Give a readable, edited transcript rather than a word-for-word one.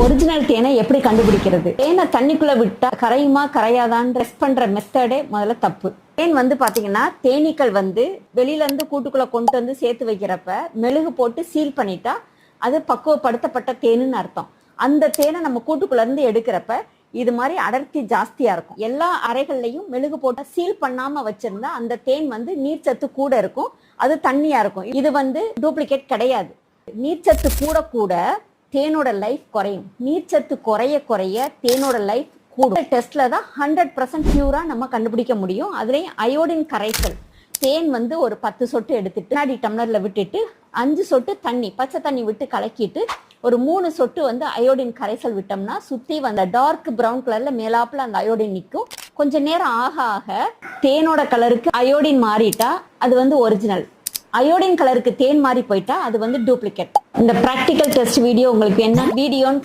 Original தேனை எப்படி கண்டுபிடிக்கிறது? தேனை தண்ணிக்குள்ள விட்டா கரையுமா கரையாதான்னு டெஸ்ட் பண்ற மெத்தடே முதல்ல தப்பு. தேன் பாத்தீங்கன்னா தேனீக்கள் வெளியில இருந்து கூட்டுக்குள்ள கொண்டு வந்து சேர்த்து வைக்கிறப்ப மெழுகு போட்டு சீல் பண்ணிட்டா அது பக்குவப்படுத்தப்பட்ட தேனுன்னு அர்த்தம். அந்த தேனை நம்ம கூட்டுக்குள்ள இருந்து எடுக்கிறப்ப இது மாதிரி அடர்த்தி ஜாஸ்தியா இருக்கும். எல்லா அறைகள்லையும் மெழுகு போட்டு சீல் பண்ணாம வச்சிருந்தா அந்த தேன் நீர்ச்சத்து கூட இருக்கும், அது தண்ணியா இருக்கும். இது டூப்ளிகேட் கிடையாது. நீர்ச்சத்து கூட கூட தேனோட லைஃப் குறையும். நீர்ச்சத்து குறைய குறைய தேனோட லைஃப் கூடும். டெஸ்ட்ல தான் 100% பியூரா நம்ம கண்டுபிடிக்க முடியும். அதுலயும் அயோடின் கரைசல் தேன் ஒரு 10 சொட்டு எடுத்துட்டு வினாடி டம்ளர்ல விட்டுட்டு 5 சொட்டு தண்ணி பச்சை தண்ணி விட்டு கலக்கிட்டு ஒரு 3 சொட்டு அயோடின் கரைசல் விட்டோம்னா சுத்தி டார்க் பிரவுன் கலர்ல மேலாப்புல அந்த அயோடின் நிற்கும். கொஞ்ச நேரம் ஆக ஆக தேனோட கலருக்கு அயோடின் மாறிட்டா அது ஒரிஜினல். அயோடின் கலருக்கு தேன் மாறி போயிட்டா அது டூப்ளிகேட். இந்த பிராக்டிக்கல் டெஸ்ட் வீடியோ உங்களுக்கு என்ன வீடியோன்னு